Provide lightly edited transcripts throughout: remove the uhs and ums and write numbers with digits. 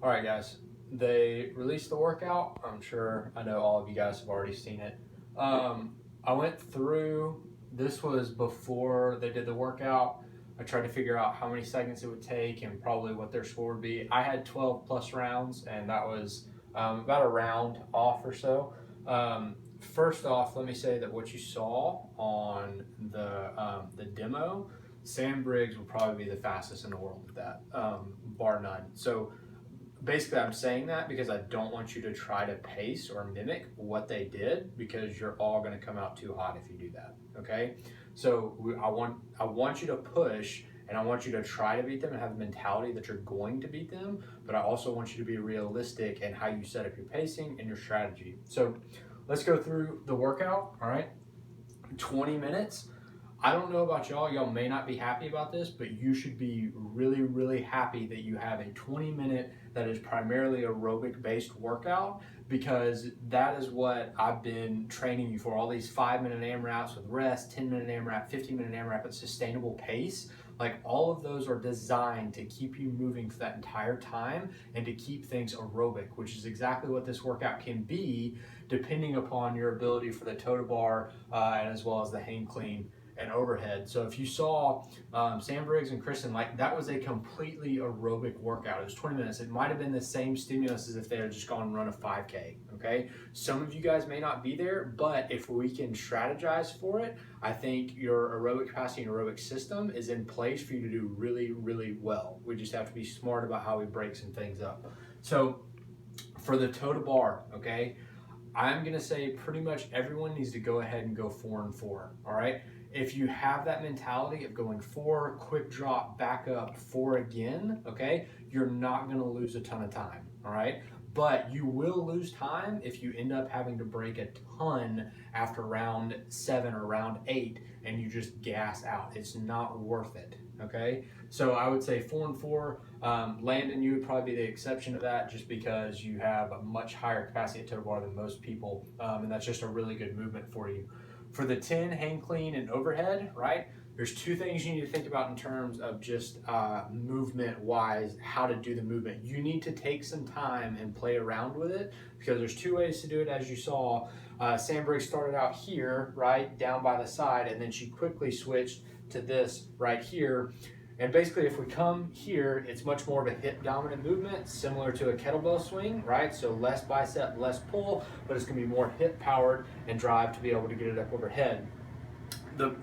All right, guys. They released the workout. I know all of you guys have already seen it. I went through, this was before they did the workout. I tried to figure out how many seconds it would take and probably what their score would be. I had 12 plus rounds, and that was about a round off or so. First off, let me say that what you saw on the demo, Sam Briggs will probably be the fastest in the world at that, bar none. So basically, I'm saying that because I don't want you to try to pace or mimic what they did, because you're all going to come out too hot if you do that. Okay, so I want you to push, and I want you to try to beat them and have the mentality that you're going to beat them. But I also want you to be realistic in how you set up your pacing and your strategy. So let's go through the workout. All right, 20 minutes. I don't know about y'all. Y'all may not be happy about this, but you should be really, really happy that you have a 20-minute that is primarily aerobic based workout, because that is what I've been training you for. All these 5-minute AMRAPs with rest, 10-minute AMRAP, 15-minute AMRAP at sustainable pace. Like, all of those are designed to keep you moving for that entire time and to keep things aerobic, which is exactly what this workout can be, depending upon your ability for the toe to bar and as well as the hang clean and overhead. So if you saw Sam Briggs and Kristen, like, that was a completely aerobic workout. It was 20 minutes. It might have been the same stimulus as if they had just gone and run a 5K. Okay, some of you guys may not be there, but if we can strategize for it, I think your aerobic capacity and aerobic system is in place for you to do really, really well. We just have to be smart about how we break some things up. So for the toe to bar, okay, I'm gonna say pretty much everyone needs to go ahead and go 4 and 4. All right. If you have that mentality of going 4, quick drop, back up, 4 again, okay, you're not gonna lose a ton of time. All right. But you will lose time if you end up having to break a ton after round 7 or round 8 and you just gas out. It's not worth it. Okay. So I would say 4 and 4. Landon, you would probably be the exception to that, just because you have a much higher capacity at toe bar than most people, and that's just a really good movement for you. For the 10, hang clean and overhead, right? There's two things you need to think about in terms of just movement wise, how to do the movement. You need to take some time and play around with it, because there's two ways to do it. As you saw, Sam Briggs started out here, right, down by the side, and then she quickly switched to this right here. And basically, if we come here, it's much more of a hip dominant movement, similar to a kettlebell swing, right? So less bicep, less pull, but it's gonna be more hip powered and drive to be able to get it up overhead.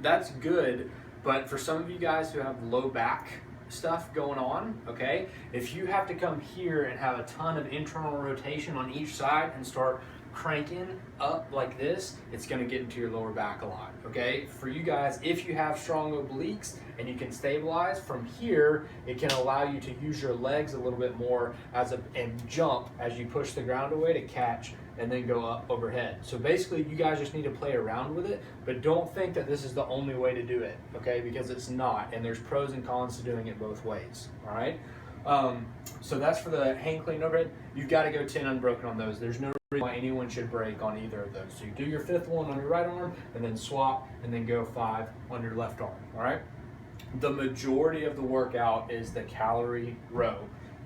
That's good, but for some of you guys who have low back stuff going on, okay, if you have to come here and have a ton of internal rotation on each side and start cranking up like this, it's going to get into your lower back a lot. Okay, for you guys, if you have strong obliques and you can stabilize from here, it can allow you to use your legs a little bit more and jump as you push the ground away to catch and then go up overhead. So basically, you guys just need to play around with it, but don't think that this is the only way to do it, okay, because it's not, and there's pros and cons to doing it both ways. All right, so that's for the hang clean overhead. You've got to go 10 unbroken on those. There's no reason why anyone should break on either of those. So you do your 5th one on your right arm, and then swap, and then go 5 on your left arm. All right, the majority of the workout is the calorie row.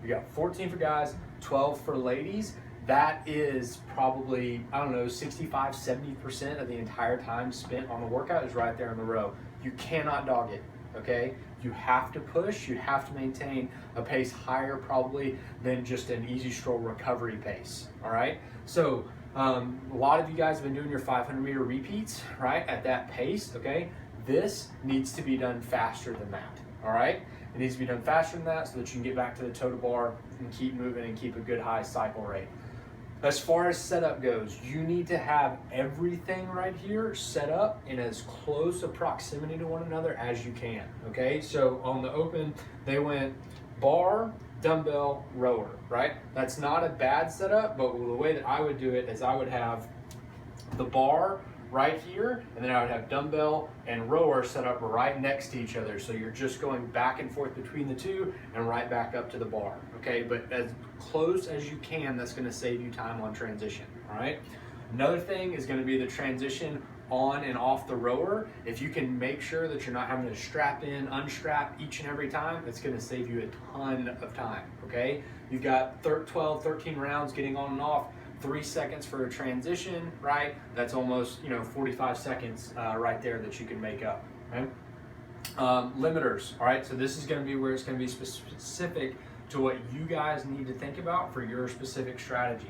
You got 14 for guys, 12 for ladies. That is probably, I don't know, 65, 70% of the entire time spent on the workout is right there in the row. You cannot dog it, okay? You have to push, you have to maintain a pace higher probably than just an easy stroll recovery pace, all right? So a lot of you guys have been doing your 500-meter repeats, right, at that pace, okay? This needs to be done faster than that, all right? It needs to be done faster than that so that you can get back to the toe to bar and keep moving and keep a good high cycle rate. As far as setup goes, you need to have everything right here set up in as close a proximity to one another as you can, okay? So on the open, they went bar, dumbbell, rower, right? That's not a bad setup, but the way that I would do it is I would have the bar right here, and then I would have dumbbell and rower set up right next to each other. So you're just going back and forth between the two and right back up to the bar, okay? But as close as you can, that's gonna save you time on transition, all right? Another thing is gonna be the transition on and off the rower, if you can make sure that you're not having to strap in, unstrap each and every time, it's going to save you a ton of time, okay? You've got 12, 13 rounds getting on and off, 3 seconds for a transition, right? That's almost, 45 seconds right there that you can make up, right? Limiters, all right? So this is going to be where it's going to be specific to what you guys need to think about for your specific strategy.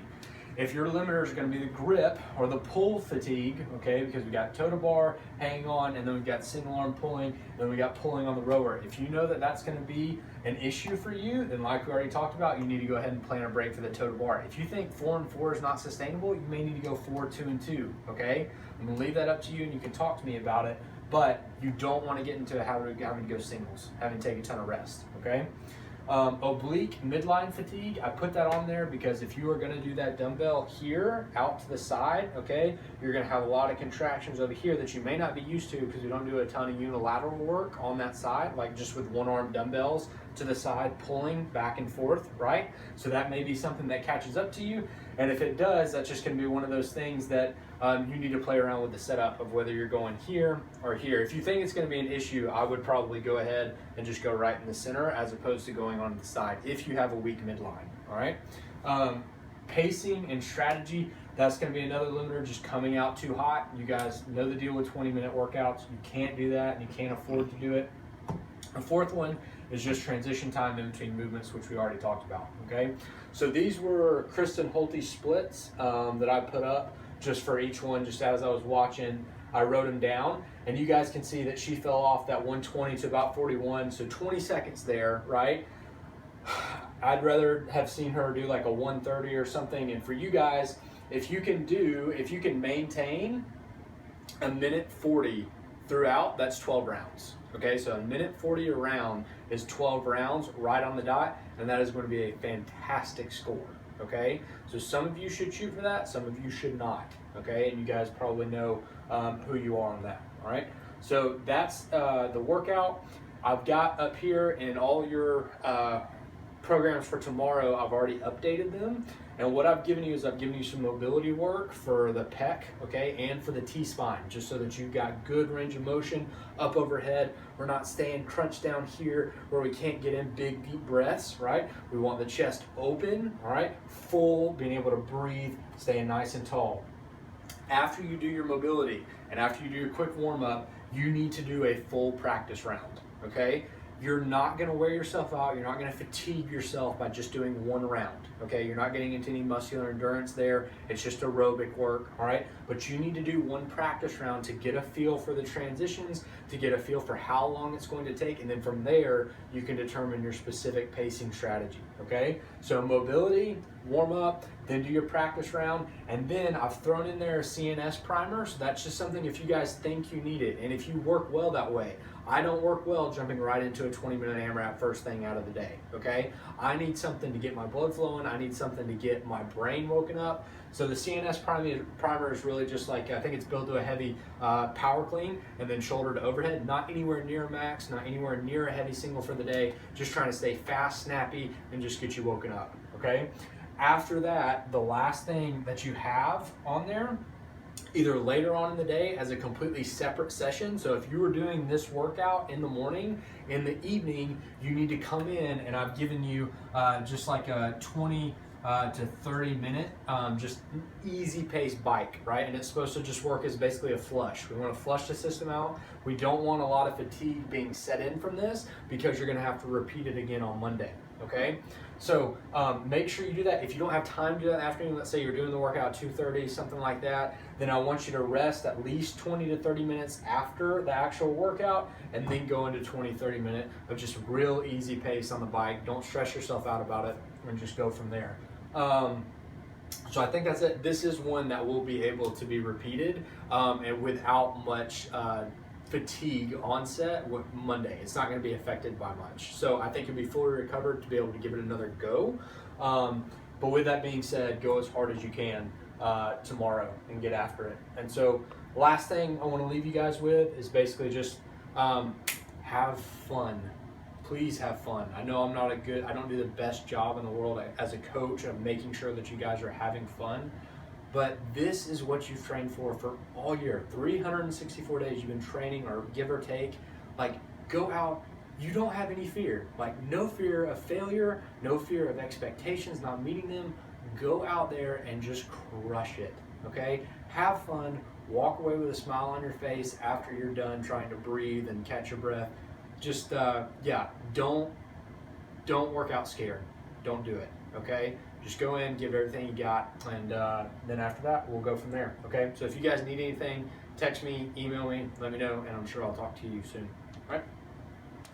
If your limiters are going to be the grip or the pull fatigue, okay, because we got toe to bar, hanging on, and then we've got single arm pulling, and then we got pulling on the rower. If you know that that's going to be an issue for you, then like we already talked about, you need to go ahead and plan a break for the toe to bar. If you think 4 and 4 is not sustainable, you may need to go 4, 2, and 2, okay? I'm going to leave that up to you, and you can talk to me about it, but you don't want to get into having to go singles, having to take a ton of rest, okay? Oblique midline fatigue, I put that on there because if you are going to do that dumbbell here out to the side, okay, you're going to have a lot of contractions over here that you may not be used to because we don't do a ton of unilateral work on that side, like just with one arm dumbbells to the side pulling back and forth, right? So that may be something that catches up to you, and if it does, that's just going to be one of those things that you need to play around with the setup of whether you're going here or here. If you think it's going to be an issue, I would probably go ahead and just go right in the center as opposed to going on the side if you have a weak midline, all right? Pacing and strategy, that's going to be another limiter, just coming out too hot. You guys know the deal with 20-minute workouts. You can't do that, and you can't afford to do it. The fourth one is just transition time in between movements, which we already talked about, okay? So these were Kristen Holte splits that I put up just for each one, just as I was watching. I wrote them down, and you guys can see that she fell off that 120 to about 41, so 20 seconds there, right? I'd rather have seen her do like a 130 or something, and for you guys, if you can maintain a minute 40 throughout, that's 12 rounds. Okay, so a minute 40 a round is 12 rounds right on the dot, and that is going to be a fantastic score. Okay, so some of you should shoot for that, some of you should not. Okay, and you guys probably know who you are on that. All right, so that's the workout. I've got up here in all your programs for tomorrow, I've already updated them. And what I've given you is I've given you some mobility work for the pec, okay, and for the T-spine, just so that you've got good range of motion up overhead. We're not staying crunched down here where we can't get in big, deep breaths, right? We want the chest open, all right, full, being able to breathe, staying nice and tall. After you do your mobility and after you do your quick warm-up, you need to do a full practice round, okay? You're not going to wear yourself out. You're not going to fatigue yourself by just doing one round, okay? You're not getting into any muscular endurance there. It's just aerobic work, all right? But you need to do one practice round to get a feel for the transitions, to get a feel for how long it's going to take, and then from there, you can determine your specific pacing strategy, okay? So mobility, warm up, then do your practice round, and then I've thrown in there a CNS primer, so that's just something if you guys think you need it, and if you work well that way. I don't work well jumping right into a 20-minute AMRAP first thing out of the day, okay? I need something to get my blood flowing. I need something to get my brain woken up. So the CNS primer is really just like, I think it's built to a heavy power clean and then shoulder to overhead, not anywhere near max, not anywhere near a heavy single for the day, just trying to stay fast, snappy, and just get you woken up, okay? After that, the last thing that you have on there, either later on in the day as a completely separate session. So if you were doing this workout in the morning, in the evening, you need to come in, and I've given you just like a 20 to 30 minute, just easy pace bike, right? And it's supposed to just work as basically a flush. We want to flush the system out. We don't want a lot of fatigue being set in from this because you're going to have to repeat it again on Monday, okay? So make sure you do that. If you don't have time to do that in the afternoon, let's say you're doing the workout 2:30, something like that, then I want you to rest at least 20 to 30 minutes after the actual workout and then go into 20, 30 minutes of just real easy pace on the bike. Don't stress yourself out about it and just go from there. So I think that's it. This is one that will be able to be repeated and without much fatigue onset with Monday. It's not going to be affected by much. So I think you'll be fully recovered to be able to give it another go. But with that being said, go as hard as you can tomorrow and get after it. And so last thing I want to leave you guys with is basically just have fun. Please have fun. I know I don't do the best job in the world as a coach of making sure that you guys are having fun, But this is what you've trained for all year. 364 days you've been training, or give or take. Like, go out. You don't have any fear. Like, no fear of failure, no fear of expectations not meeting them. Go out there and just crush it, okay? Have fun. Walk away with a smile on your face after you're done trying to breathe and catch your breath. Just, don't work out scared. Don't do it, okay? Just go in, give everything you got, and then after that, we'll go from there, okay? So if you guys need anything, text me, email me, let me know, and I'm sure I'll talk to you soon, all right?